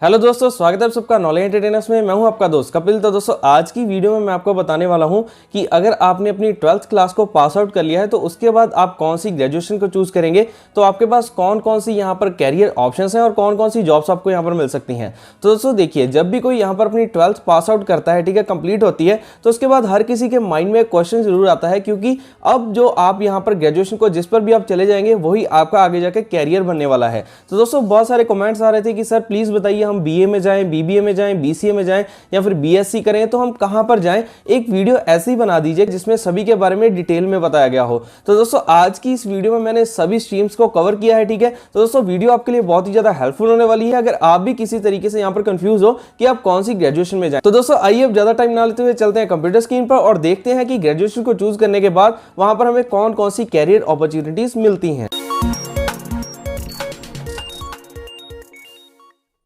Hello दोस्तों, स्वागत है आप सबका नॉलेज एंटरटेनर्स में। मैं हूं आपका दोस्त कपिल। तो दोस्तों आज की वीडियो में मैं आपको बताने वाला हूं कि अगर आपने अपनी 12th क्लास को पास आउट कर लिया है तो उसके बाद आप कौन सी ग्रेजुएशन को चूज करेंगे, तो आपके पास कौन कौन सी यहां पर कैरियर ऑप्शंस हैं और कौन कौन सी जॉब्स आपको यहां पर मिल सकती हैं। तो दोस्तों देखिए, जब भी कोई यहां पर अपनी 12th पास आउट करता है, ठीक है, कंप्लीट होती है, तो उसके बाद हर किसी के माइंड में एक क्वेश्चन जरूर आता है, क्योंकि अब जो आप यहां पर ग्रेजुएशन को जिस पर भी आप चले जाएंगे वही आपका आगे जाकर कैरियर बनने वाला है। तो दोस्तों बहुत सारे कमेंट्स आ रहे थे कि सर प्लीज बताइए, हम बीए में जाएं, बीबीए में जाएं, बीसीए में जाएं या फिर बीएससी करें, तो हम कहां पर जाएं। एक वीडियो ऐसी बना दीजिए जिसमें सभी के बारे में डिटेल में बताया गया हो। तो दोस्तों आज की इस वीडियो में मैंने सभी स्ट्रीम्स को कवर किया है, ठीक है। तो दोस्तों वीडियो आपके लिए बहुत ही ज्यादा हेल्पफुल होने वाली है अगर आप भी किसी तरीके से यहां पर कंफ्यूज हो कि आप कौन सी ग्रेजुएशन में जाएं। तो दोस्तों आइए अब ज्यादा टाइम ना लेते हुए चलते हैं कंप्यूटर स्क्रीन पर और देखते हैं कि ग्रेजुएशन को चूज करने के बाद वहां पर हमें कौन कौन सी कैरियर अपॉर्चुनिटीज मिलती हैं।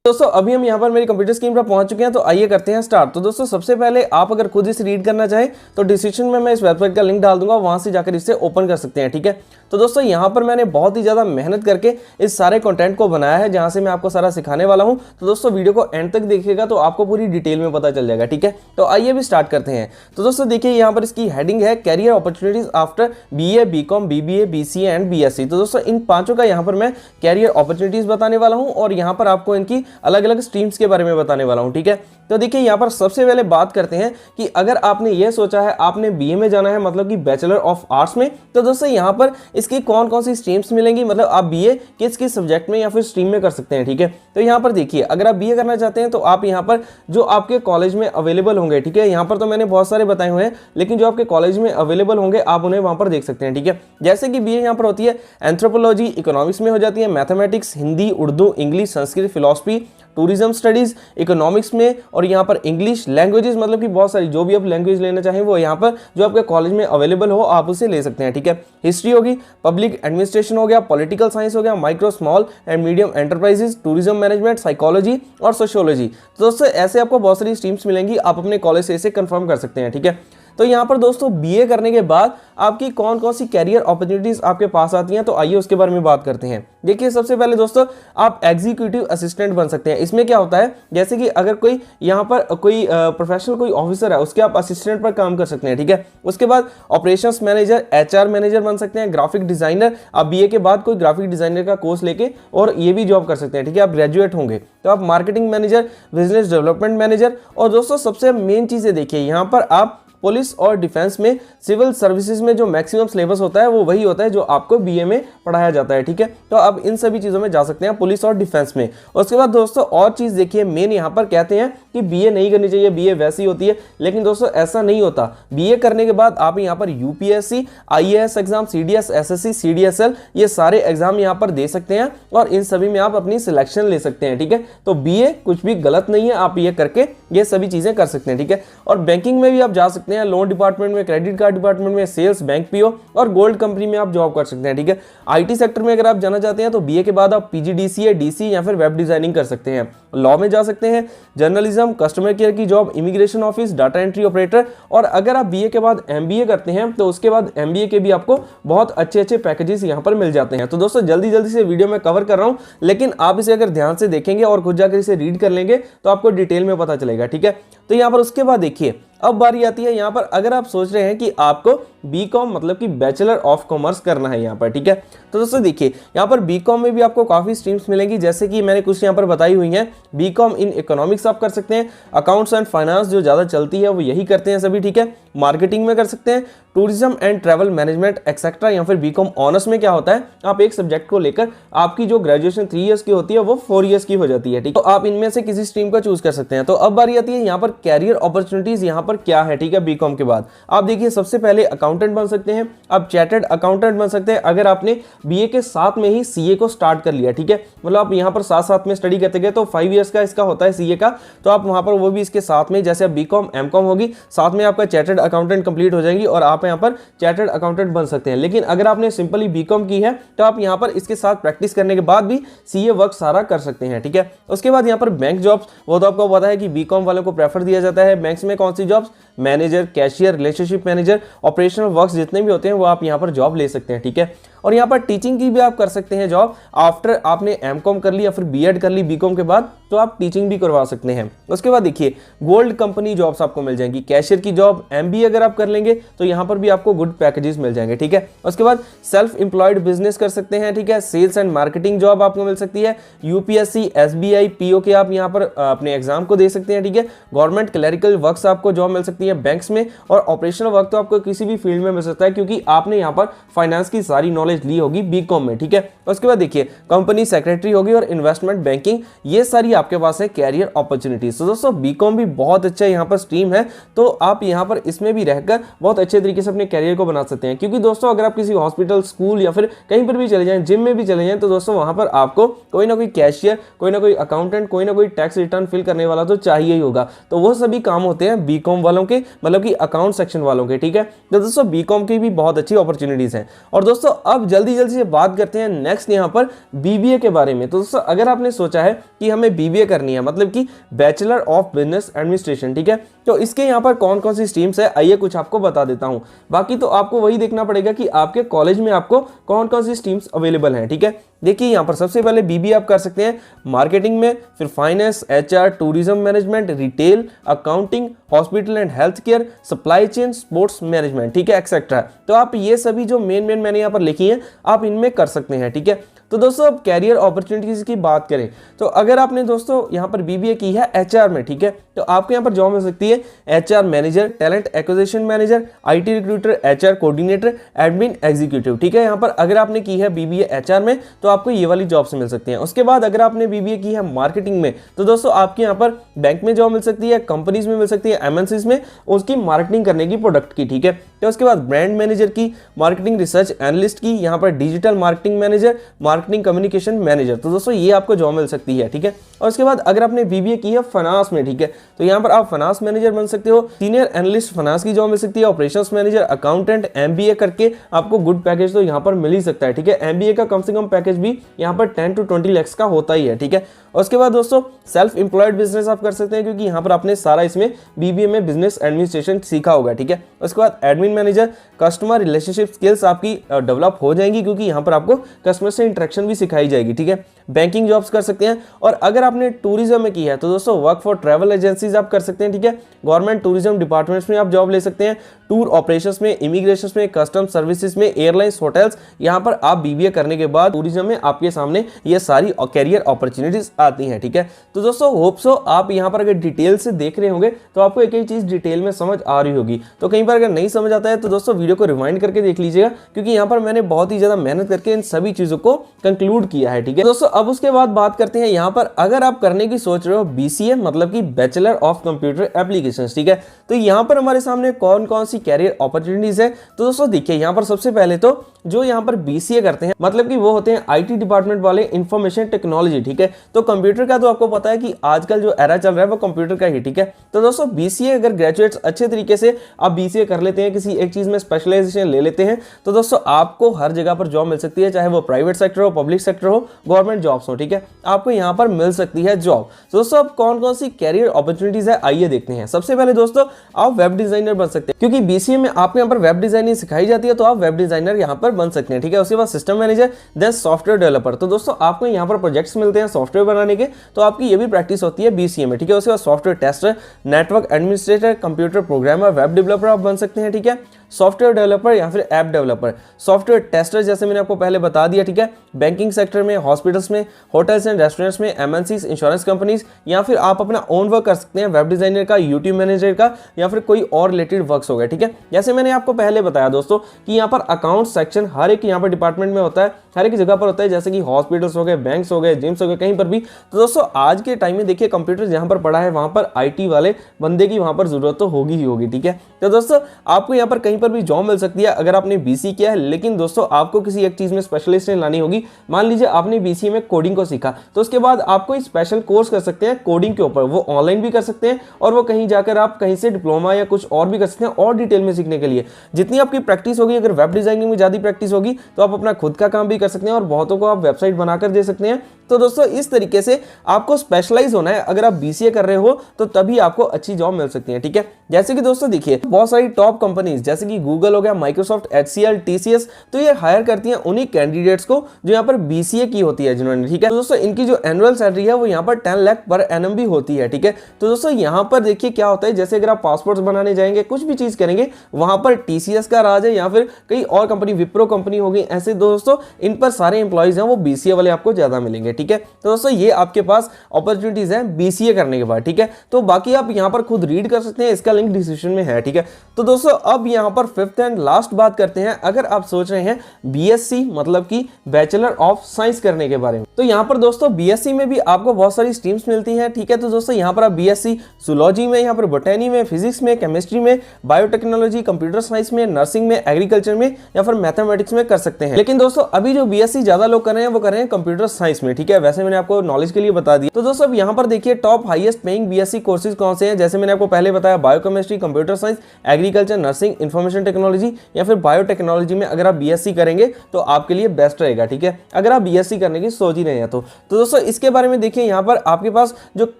दोस्तों अभी हम यहाँ पर मेरी कंप्यूटर स्क्रीन पर पहुंच चुके हैं, तो आइए करते हैं स्टार्ट। तो दोस्तों सबसे पहले आप अगर खुद इसे रीड करना चाहें तो डिस्क्रिप्शन में मैं इस वेबसाइट का लिंक डाल दूंगा, वहां से जाकर इसे ओपन कर सकते हैं, ठीक है। तो दोस्तों यहाँ पर मैंने बहुत ही ज्यादा मेहनत करके इस सारे कंटेंट को बनाया है, जहां से मैं आपको सारा सिखाने वाला हूं। तो दोस्तों वीडियो को एंड तक देखिएगा तो आपको पूरी डिटेल में पता चल जाएगा, ठीक है। तो आइए भी स्टार्ट करते हैं। तो दोस्तों देखिए, यहाँ पर इसकी हेडिंग है career opportunities after BA, BCom, BBA, BCA and BSc. तो दोस्तों इन पांचों का यहाँ पर मैं कैरियर अपॉर्चुनिटीज बताने वाला हूँ और यहाँ पर आपको इनकी अलग अलग स्ट्रीम्स के बारे में बताने वाला हूं, ठीक है। तो देखिए यहाँ पर सबसे पहले बात करते हैं कि अगर आपने ये सोचा है आपने बीए में जाना है, मतलब कि बैचलर ऑफ आर्ट्स में, तो दोस्तों यहाँ पर इसकी कौन कौन सी स्ट्रीम्स मिलेंगी, मतलब आप बीए किस किस सब्जेक्ट में या फिर स्ट्रीम में कर सकते हैं, ठीक है। तो यहाँ पर देखिए, अगर आप बीए करना चाहते हैं तो आप यहाँ पर जो आपके कॉलेज में अवेलेबल होंगे, ठीक है, यहाँ पर तो मैंने बहुत सारे बताए हुए हैं, लेकिन जो आपके कॉलेज में अवेलेबल होंगे आप उन्हें वहां पर देख सकते हैं, ठीक है। जैसे कि बीए यहाँ पर होती है एंथ्रोपोलॉजी, इकोनॉमिक्स में हो जाती है mathematics, Hindi, Urdu, English, Sanskrit, philosophy, tourism studies, economics में, और यहाँ पर इंग्लिश लैंग्वेजेस, मतलब कि बहुत सारी जो भी आप लैंग्वेज लेना चाहें वो यहाँ पर जो आपके कॉलेज में अवेलेबल हो आप उसे ले सकते हैं, ठीक है। हिस्ट्री होगी, पब्लिक एडमिनिस्ट्रेशन हो गया, पॉलिटिकल साइंस हो गया, micro small and medium enterprises, tourism management, psychology और सोशियोलॉजी। तो दोस्तों ऐसे आपको बहुत सारी स्ट्रीम्स मिलेंगी, आप अपने कॉलेज से इसे कंफर्म कर सकते हैं, ठीक है। तो यहाँ पर दोस्तों बीए करने के बाद आपकी कौन कौन सी कैरियर अपॉर्चुनिटीज आपके पास आती हैं, तो आइए उसके बारे में बात करते हैं। देखिए सबसे पहले दोस्तों आप एग्जीक्यूटिव असिस्टेंट बन सकते हैं। इसमें क्या होता है, जैसे कि अगर कोई यहाँ पर कोई प्रोफेशनल कोई ऑफिसर है, उसके आप असिस्टेंट पर काम कर सकते हैं, ठीक है। उसके बाद ऑपरेशंस मैनेजर, एचआर मैनेजर बन सकते हैं, ग्राफिक डिजाइनर, आप बीए के बाद कोई ग्राफिक डिजाइनर का कोर्स लेके और ये भी जॉब कर सकते हैं, ठीक है, आप ग्रेजुएट होंगे तो आप marketing manager, business development manager. और दोस्तों सबसे मेन चीजें देखिए, यहाँ पर आप पुलिस और डिफेंस में, सिविल सर्विसेज में जो मैक्सिमम सिलेबस होता है वो वही होता है जो आपको बीए में पढ़ाया जाता है, ठीक है। तो आप इन सभी चीजों में जा सकते हैं, पुलिस और डिफेंस में। उसके बाद दोस्तों और चीज देखिए, मेन यहाँ पर कहते हैं कि बीए नहीं करनी चाहिए, बीए वैसी होती है, लेकिन दोस्तों ऐसा नहीं होता। बीए करने के बाद आप यहाँ पर UPSC, IAS exam, CDS, SSC, CDSL, ये सारे एग्जाम यहाँ पर दे सकते हैं और इन सभी में आप अपनी सिलेक्शन ले सकते हैं, ठीक है। तो बीए कुछ भी गलत नहीं है, आप ये करके ये सभी चीजें कर सकते हैं, ठीक है। और बैंकिंग में भी आप जा सकते हैं, लोन डिपार्टमेंट में, क्रेडिट कार्ड डिपार्टमेंट में, सेल्स, बैंक पीओ और गोल्ड कंपनी में आप जॉब कर सकते हैं, ठीक है। आईटी सेक्टर में अगर आप जाना चाहते हैं तो बीए के बाद आप पीजीडीसीए, डीसी या फिर वेब डिजाइनिंग कर सकते हैं। लॉ में जा सकते हैं, जर्नलिज्म, कस्टमर केयर की job, immigration office, data entry operator. और अगर आप बीए के बाद एमबीए करते हैं तो उसके बाद एमबीए के भी आपको बहुत अच्छे अच्छे पैकेजेस यहाँ पर मिल जाते हैं। तो दोस्तों जल्दी जल्दी से वीडियो में कवर कर रहा हूं, लेकिन आप इसे अगर ध्यान से देखेंगे और खुद जाकर इसे रीड कर लेंगे तो आपको डिटेल में पता चलेगा, ठीक है। तो यहाँ पर उसके बाद देखिए, अब बारी आती है यहाँ पर अगर आप सोच रहे हैं कि आपको बीकॉम मतलब कि बैचलर ऑफ कॉमर्स करना है यहाँ पर, ठीक है। तो दोस्तों देखिए, यहाँ पर बीकॉम में भी आपको काफी स्ट्रीम्स मिलेंगी, जैसे कि मैंने कुछ यहाँ पर बताई हुई हैं। बीकॉम इन इकोनॉमिक्स आप कर सकते हैं, अकाउंट्स एंड फाइनेंस जो ज्यादा चलती है वो यही करते हैं सभी, ठीक है। मार्केटिंग में कर सकते हैं, tourism and travel management etcetera. या फिर बीकॉम ऑनर्स में क्या होता है, आप एक सब्जेक्ट को लेकर आपकी जो ग्रेजुएशन 3 इयर्स की होती है वो 4 इयर्स की हो जाती है, ठीक है। तो आप इनमें से किसी स्ट्रीम का चूज कर सकते हैं। तो अब बारी आती है यहाँ पर कैरियर अपॉर्चुनिटीज यहाँ पर क्या है, ठीक है। बीकॉम के बाद आप देखिए, सबसे पहले अकाउंटेंट बन सकते हैं, आप चार्टर्ड अकाउंटेंट बन सकते हैं अगर आपने बीए के साथ में ही सीए को स्टार्ट कर लिया, ठीक है। मतलब आप यहाँ पर साथ साथ में स्टडी करते गए तो 5 इयर्स का इसका होता है सीए का, तो आप वहां पर वो भी इसके साथ में, जैसे बीकॉम एमकॉम होगी, साथ में आपका चार्टर्ड अकाउंटेंट कंप्लीट हो जाएंगी और आप यहाँ पर चार्टर्ड अकाउंटेंट बन सकते हैं। लेकिन अगर आपने सिंपली बीकॉम की है तो आप यहाँ पर इसके साथ प्रैक्टिस करने के बाद भी सीए वर्क सारा कर सकते हैं, ठीक है। उसके बाद यहाँ पर बैंक जॉब्स, वो तो आपको पता है कि बीकॉम वालों को प्रेफर दिया जाता है। बैंक्स में कौन सी jobs, manager, cashier, relationship manager, operational works जितने भी होते हैं वो आप यहाँ पर जॉब ले सकते हैं, ठीक है। और यहाँ पर टीचिंग की भी आप कर सकते हैं जॉब। आफ्टर आपने एमकॉम कर ली या फिर बीएड कर ली बीकॉम के बाद, तो आप टीचिंग भी करवा सकते हैं। उसके बाद देखिए गोल्ड कंपनी जॉब्स आपको मिल जाएंगी, कैशियर की जॉब, एमबीए अगर आप कर लेंगे तो यहाँ पर भी आपको गुड पैकेजेस मिल जाएंगे, ठीक है। उसके बाद सेल्फ एम्प्लॉयड बिजनेस कर सकते हैं, ठीक है। सेल्स एंड मार्केटिंग जॉब आपको मिल सकती है। यूपीएससी, एसबीआई, पीओ के आप यहाँ पर अपने एग्जाम को दे सकते हैं, ठीक है। गवर्नमेंट क्लरिकल वर्क्स आपको जॉब मिल सकती है बैंक्स में, और ऑपरेशनल वर्क तो आपको किसी भी फील्ड में मिल सकता है क्योंकि आपने यहाँ पर फाइनेंस की सारी नॉलेज ली होगी बीकॉम में, ठीक है। उसके बाद देखिए कंपनी सेक्रेटरी होगी और इन्वेस्टमेंट बैंकिंग, ये सारी आपके पास है कैरियर अपॉर्चुनिटीज। तो दोस्तों बीकॉम भी बहुत अच्छा यहाँ पर स्ट्रीम है, तो आप यहाँ पर इसमें भी रहकर बहुत अच्छे तरीके से अपने कैरियर को बना सकते हैं। क्योंकि दोस्तों अगर आप किसी हॉस्पिटल, स्कूल या फिर कहीं पर भी चले जाएं, जिम में भी चले जाएं, तो दोस्तों वहां पर आपको कोई ना कोई कैशियर, कोई ना कोई अकाउंटेंट, कोई ना कोई टैक्स रिटर्न फिल करने वाला तो चाहिए ही होगा। तो वो सभी काम होते हैं बीकॉम वालों के, मतलब कि अकाउंट सेक्शन वालों के, ठीक है। तो दोस्तों बीकॉम की भी बहुत अच्छी अपॉर्चुनिटीज हैं। और दोस्तों अब जल्दी जल्दी से बात करते हैं नेक्स्ट यहाँ पर बीबीए के बारे में। तो दोस्तों अगर आपने सोचा है कि हमें बीबीए करनी है, मतलब कि बैचलर ऑफ बिजनेस एडमिनिस्ट्रेशन, ठीक है, तो इसके यहाँ पर कौन कौन सी स्ट्रीम्स है, आइए कुछ आपको बता देता हूं। बाकी तो आपको वही देखना पड़ेगा कि आपके कॉलेज में आपको कौन कौन सी स्ट्रीम्स अवेलेबल हैं, ठीक है। देखिए यहाँ पर सबसे पहले बीबीए आप कर सकते हैं मार्केटिंग में, फिर finance, HR, tourism management, retail, accounting, hospital and health care, supply chain, sports management, ठीक है, एक्सेट्रा। तो आप ये सभी जो मेन मैंने यहाँ पर लिखी है आप इनमें कर सकते हैं, ठीक है। तो दोस्तों अब कैरियर अपॉर्चुनिटीज की बात करें तो अगर आपने दोस्तों यहाँ पर बीबीए की है एचआर में, ठीक है, तो आपको यहाँ पर जॉब मिल सकती है HR manager, talent acquisition manager, IT recruiter, HR coordinator, admin executive, ठीक है। यहाँ पर अगर आपने की है बीबीए एचआर में तो आपको ये वाली जॉब्स मिल सकती हैं। उसके बाद अगर आपने बीबीए की है मार्केटिंग में तो दोस्तों आपके यहाँ पर बैंक में जॉब मिल सकती है, कंपनीज में मिल सकती है, एमएनसीज में, उसकी मार्केटिंग करने की, प्रोडक्ट की, ठीक है। तो उसके बाद ब्रांड मैनेजर की, मार्केटिंग रिसर्च एनालिस्ट की, यहाँ पर digital marketing manager, marketing communication manager, तो दोस्तों ये आपको जॉब मिल सकती है, ठीक है। और उसके बाद अगर आपने बीबीए की है फाइनेंस में, ठीक है, तो यहाँ पर आप फाइनेंस मैनेजर बन सकते हो, सीनियर एनालिस्ट फाइनेंस की जॉब मिल सकती है, ऑपरेशंस मैनेजर, अकाउंटेंट, एमबीए करके आपको गुड पैकेज तो यहाँ पर मिल ही सकता है, ठीक है। एमबीए का कम से कम पैकेज भी यहाँ पर 10 to 20 लाख का होता ही है, ठीक है। और उसके बाद दोस्तों सेल्फ एम्प्लॉयड बिजनेस आप कर सकते हैं क्योंकि यहाँ पर आपने सारा इसमें बीबीए में बिजनेस एडमिनिस्ट्रेशन सीखा होगा, ठीक है। उसके बाद admin manager, customer relationship skills आपकी डेवलप हो जाएंगी क्योंकि यहाँ पर आपको कस्टमर से इंटरेक्शन भी सिखाई जाएगी, ठीक है। बैंकिंग जॉब्स कर सकते हैं। और अगर आपने टूरिज्म में की है तो दोस्तों वर्क फॉर ट्रैवल एजेंसीज आप कर सकते हैं, ठीक है। गवर्नमेंट टूरिज्म डिपार्टमेंट्स में आप जॉब ले सकते हैं, टूर ऑपरेशंस में, इमिग्रेशन में, कस्टम सर्विसेज में, एयरलाइंस, होटल्स, यहाँ पर आप बीबीए करने के बाद टूरिज्म में आपके सामने ये सारी कैरियर अपॉर्चुनिटीज आती हैं, ठीक है। तो दोस्तों होप सो आप यहाँ पर अगर डिटेल से देख रहे होंगे तो आपको एक एक चीज डिटेल में समझ आ रही होगी। तो कहीं पर अगर नहीं समझ आता है तो दोस्तों वीडियो को रिवाइंड करके देख लीजिएगा क्योंकि यहाँ पर मैंने बहुत ही ज्यादा मेहनत करके इन सभी चीजों को कंक्लूड किया है, ठीक है। दोस्तों अब उसके बाद बात करते हैं यहाँ पर अगर आप करने की सोच रहे हो बीसीए मतलब कि बैचलर ऑफ कंप्यूटर एप्लीकेशंस, ठीक है, तो यहाँ पर हमारे सामने कौन कौन सी कैरियर अपॉर्चुनिटीज है। तो दोस्तों देखिए यहाँ पर सबसे पहले तो जो यहाँ पर बीसीए करते हैं मतलब कि वो होते हैं आईटी डिपार्टमेंट वाले, इंफॉर्मेशन टेक्नोलॉजी, ठीक है। तो कंप्यूटर का तो आपको पता है कि आजकल जो एरा चल रहा है वो कंप्यूटर का ही, ठीक है। तो दोस्तों बीसीए अगर ग्रेजुएट्स अच्छे तरीके से आप बीसीए कर लेते हैं, किसी एक चीज में स्पेशलाइजेशन ले लेते हैं, तो दोस्तों आपको हर जगह पर जॉब मिल सकती है, चाहे वो प्राइवेट सेक्टर हो, पब्लिक सेक्टर हो, गवर्नमेंट जॉब्स हो, ठीक है, आपको यहाँ पर मिल सकती है जॉब। तो दोस्तों अब कौन कौन सी कैरियर अपॉर्चुनिटीज है आइए देखते हैं। सबसे पहले दोस्तों आप वेब डिजाइनर बन सकते हैं क्योंकि बीसीए में आपको यहाँ पर वेब डिजाइनिंग सिखाई जाती है, तो आप वेब डिजाइनर यहाँ पर बन सकते हैं, ठीक है। उसके बाद system manager, then software developer. तो दोस्तों आपको यहाँ पर प्रोजेक्ट्स मिलते हैं सॉफ्टवेयर बनाने के, तो आपकी ये भी प्रैक्टिस होती है बीसीए में, ठीक है। उसके बाद software tester, network administrator, computer programmer, web developer आप बन सकते हैं, ठीक है। सॉफ्टवेयर डेवलपर या फिर ऐप डेवलपर, सॉफ्टवेयर टेस्टर जैसे मैंने आपको पहले बता दिया, ठीक है। बैंकिंग सेक्टर में, हॉस्पिटल्स में, होटल्स एंड रेस्टोरेंट्स में, एमएनसीज, इंश्योरेंस कंपनीज, या फिर आप अपना ओन वर्क कर सकते हैं, वेब डिजाइनर का, यूट्यूब मैनेजर का, या फिर कोई और रिलेटेड वर्क्स हो गए, ठीक है। जैसे मैंने आपको पहले बताया दोस्तों कि यहाँ पर अकाउंट सेक्शन हर एक यहाँ पर डिपार्टमेंट में होता है, हर एक जगह पर होता है, जैसे कि हॉस्पिटल्स हो गए, बैंक्स हो गए, जिम्स हो गए, कहीं पर भी। तो दोस्तों आज के टाइम में देखिए कंप्यूटर जहाँ पर पड़ा है वहां पर आईटी वाले बंदे की वहां पर जरूरत तो होगी ही होगी, ठीक है। तो दोस्तों आपको यहाँ पर कहीं पर भी जॉब मिल सकती है अगर आपने बीसी किया है, लेकिन दोस्तों आपको किसी एक चीज में स्पेशलिस्ट लानी होगी। मान लीजिए आपने बीसीए में कोडिंग को सीखा, तो उसके बाद आप कोई स्पेशल कोर्स कर सकते हैं कोडिंग के ऊपर, वो ऑनलाइन भी कर सकते हैं और वो कहीं जाकर आप कहीं से डिप्लोमा या कुछ और भी कर सकते हैं और डिटेल में सीखने के लिए। जितनी आपकी प्रैक्टिस होगी, अगर वेब डिजाइनिंग में ज्यादा प्रैक्टिस होगी तो आप अपना खुद का काम भी कर सकते हैं और बहुतों को आप वेबसाइट बनाकर दे सकते हैं। तो दोस्तों इस तरीके से आपको स्पेशलाइज होना है, अगर आप बीसीए कर रहे हो तो तभी आपको अच्छी जॉब मिल सकती है, ठीक है। जैसे कि दोस्तों देखिए बहुत सारी टॉप कंपनीज जैसे कि कि गूगल हो गया, माइक्रोसॉफ्ट, HCL, TCS, तो ये हायर करती हैं उन्हीं कैंडिडेट्स को जो यहाँ पर BCA की होती है जिन्होंने, ठीक है। तो दोस्तों इनकी जो एनुअल सैलरी है वो यहाँ पर 10 लाख पर एनम भी होती है, ठीक है। तो दोस्तों यहाँ पर देखिए क्या होता है, जैसे अगर आप पासपोर्ट्स बनाने जाएंगे, कुछ भी चीज करेंगे, वहां पर TCS का राज है या फिर कई और कंपनी, विप्रो कंपनी होगी, ऐसे दोस्तों इन पर सारे एम्प्लॉइज हैं वो BCA वाले आपको ज्यादा मिलेंगे, ठीक है। तो दोस्तों ये आपके पास अपॉर्चुनिटीज हैं BCA करने के बाद, ठीक है। तो बाकी आप यहाँ पर खुद रीड कर सकते हैं, इसका लिंक डिस्क्रिप्शन में है, ठीक है। तो दोस्तों अब यहाँ पर फिफ्थ एंड लास्ट बात करते हैं, अगर आप सोच रहे हैं BSc मतलब कि बैचलर ऑफ साइंस करने के बारे में, तो यहाँ पर दोस्तों BSc में भी आपको बहुत सारी स्ट्रीम्स मिलती हैं, ठीक है। तो दोस्तों यहाँ पर आप BSc जूलॉजी में, यहाँ पर बोटैनी में, फिजिक्स में, केमिस्ट्री में, बायोटेक्नोलॉजी, कंप्यूटर साइंस में, नर्सिंग में, एग्रीकल्चर में या फिर मैथमेटिक्स में कर सकते हैं। लेकिन दोस्तों अभी जो BSc ज्यादा लोग कर रहे हैं वो कर रहे हैं कंप्यूटर साइंस में, ठीक है। वैसे मैंने आपको नॉलेज के लिए बता दिया। तो दोस्तों अब यहाँ पर देखिए top highest paying BSc courses कौन से हैं, जैसे मैंने आपको पहले बताया biochemistry, computer science, agriculture, nursing, information technology या फिर बायोटेक्नोलॉजी में अगर आप BSc करेंगे तो आपके लिए बेस्ट रहेगा, ठीक है, अगर आप BSc करने की सोच ही रहे हैं तो दोस्तों इसके बारे में देखिए यहाँ पर आपके पास जो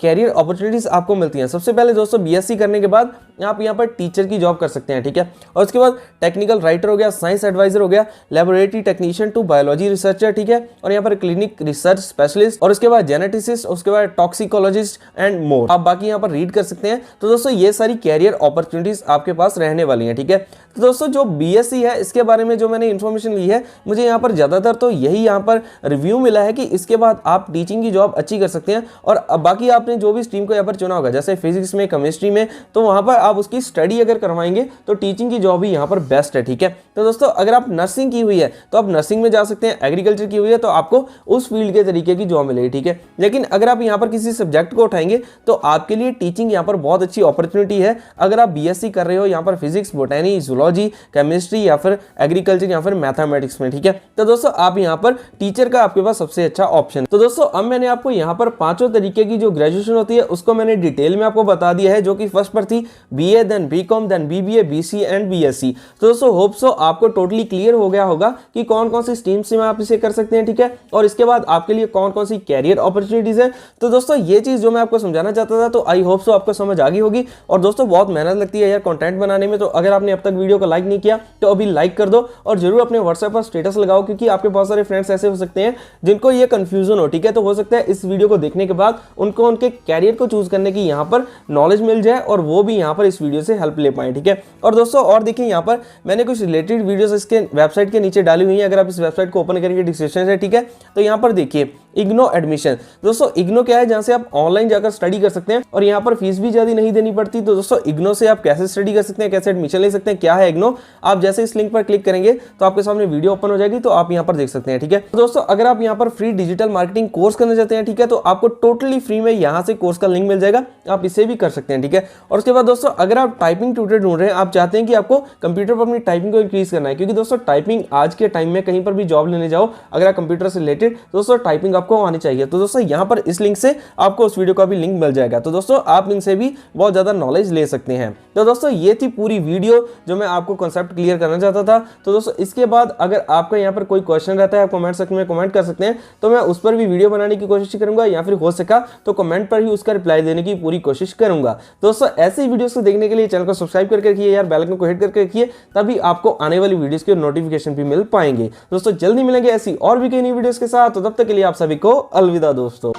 कैरियर अपॉर्चुनिटीज आपको मिलती हैं। सबसे पहले दोस्तों BSc करने के बाद आप यहाँ पर टीचर की जॉब कर सकते हैं, ठीक है। और उसके बाद टेक्निकल राइटर हो गया, साइंस एडवाइजर हो गया, laboratory technician to biology researcher, ठीक है। और यहाँ पर क्लिनिक रिसर्च स्पेशलिस्ट, और उसके बाद जेनेटिसिस्ट, उसके बाद टॉक्सिकोलॉजिस्ट एंड मोर, आप बाकी यहाँ पर रीड कर सकते हैं। तो दोस्तों ये सारी कैरियर अपॉर्चुनिटीज आपके पास रहने वाली हैं, ठीक है। तो दोस्तों जो BSc है इसके बारे में जो मैंने इन्फॉर्मेशन ली है, मुझे यहाँ पर ज्यादातर तो यही यहाँ पर रिव्यू मिला है कि इसके बाद आप टीचिंग की जॉब अच्छी कर सकते हैं। और बाकी आपने जो भी स्ट्रीम को यहाँ पर चुना होगा, जैसे फिजिक्स में, केमिस्ट्री में, तो वहां पर आप उसकी स्टडी अगर करवाएंगे तो टीचिंग की जॉब भी यहाँ पर बेस्ट है, ठीक है। तो दोस्तों अगर आप नर्सिंग की हुई है तो आप नर्सिंग में जा सकते हैं, एग्रीकल्चर की हुई है तो आपको उस फील्ड के तरीके की जॉब मिलेगी, ठीक है। लेकिन अगर आप यहाँ पर किसी सब्जेक्ट को उठाएंगे तो आपके लिए टीचिंग यहाँ पर बहुत अच्छी अपॉर्चुनिटी है। अगर आप BSc कर रहे हो यहाँ पर फिजिक्स, बोटैनी, जूलॉजी, केमिस्ट्री या फिर एग्रीकल्चर या फिर मैथमेटिक्स में, ठीक है। तो दोस्तों आप यहाँ पर टीचर का आपके पास सबसे अच्छा ऑप्शन। तो दोस्तों अब मैंने आपको यहाँ पर पांचों तरीके की जो ग्रेजुएशन होती है उसको मैंने डिटेल में आपको बता दिया है, जो कि फर्स्ट पर थी BA, then BCom, then BBA, BC and BSc। तो दोस्तों होप सो आपको टोटली क्लियर हो गया होगा कि कौन कौन सी स्ट्रीम से आप इसे कर सकते हैं, ठीक है। और इसके बाद आपके लिए कौन कौन सी कैरियर अपॉर्चुनिटीज है। तो दोस्तों ये चीज जो मैं आपको समझाना चाहता था, तो आई होप सो आपको समझ आ गई होगी। और दोस्तों बहुत मेहनत लगती है यार कंटेंट बनाने में, तो अगर आपने अब तक वीडियो को लाइक नहीं किया तो अभी लाइक कर दो और जरूर अपने व्हाट्सएप पर स्टेटस लगाओ, क्योंकि आपके बहुत सारे फ्रेंड्स ऐसे हो सकते हैं जिनको ये कंफ्यूजन हो, ठीक है। तो हो सकता है इस वीडियो को देखने के बाद उनको उनके कैरियर को चूज करने की यहाँ पर नॉलेज मिल जाए और वो भी यहाँ पर इस वीडियो से हेल्प ले पाए, ठीक है। और दोस्तों और देखिए यहाँ पर मैंने कुछ रिलेटेड वीडियोस इसके वेबसाइट के नीचे डाली हुई हैं, अगर आप इस वेबसाइट को ओपन करेंगे डिस्क्रिप्शन से, ठीक है। तो यहाँ पर देखिए इग्नो एडमिशन। दोस्तों इग्नो क्या है, जहां से आप ऑनलाइन जाकर स्टडी कर सकते हैं और यहाँ पर फीस भी ज्यादा नहीं देनी पड़ती। तो दोस्तों इग्नो से आप कैसे स्टडी कर सकते हैं, कैसे एडमिशन ले सकते हैं, क्या है इग्नो, आप जैसे इस लिंक पर क्लिक करेंगे तो आपके सामने वीडियो ओपन हो जाएगी, तो आप यहाँ पर देख सकते हैं, ठीक है। तो दोस्तों अगर आप यहाँ पर फ्री डिजिटल मार्केटिंग कोर्स करना चाहते हैं, ठीक है, तो आपको टोटली फ्री में यहाँ से कोर्स का लिंक मिल जाएगा, आप इसे भी कर सकते हैं, ठीक है। और उसके बाद दोस्तों अगर आप टाइपिंग ट्यूटर ढूंढ रहे हैं, आप चाहते हैं कि आपको कंप्यूटर पर अपनी टाइपिंग को इंक्रीज करना है, क्योंकि दोस्तों टाइपिंग आज के टाइम में कहीं पर भी जॉब लेने जाओ, अगर आप कंप्यूटर से रिलेटेड, दोस्तों टाइपिंग आपको आनी चाहिए। तो दोस्तों यहाँ पर इस लिंक से आपको उस वीडियो का भी लिंक मिल जाएगा, तो दोस्तों आप इनसे भी बहुत ज्यादा नॉलेज ले सकते हैं। तो दोस्तों ये थी पूरी वीडियो जो मैं आपको कॉन्सेप्ट क्लियर करना चाहता था। तो दोस्तों इसके बाद अगर आपका यहाँ पर कोई क्वेश्चन रहता है, आप कमेंट सेक्शन में कमेंट कर सकते हैं, तो मैं उस पर भी वीडियो बनाने की कोशिश करूंगा, या फिर हो सका तो कमेंट पर ही उसका रिप्लाई देने की पूरी कोशिश करूंगा। दोस्तों ऐसे ही वीडियोस को देखने के लिए चैनल को सब्सक्राइब करके रखिए यार, बेल आइकन को हिट करके रखिए, तभी आपको आने वाली वीडियोस के नोटिफिकेशन भी मिल पाएंगे। दोस्तों जल्दी मिलेंगे ऐसी और भी कई नई वीडियोस के साथ, तो तब तक के लिए आप सभी को अलविदा दोस्तों।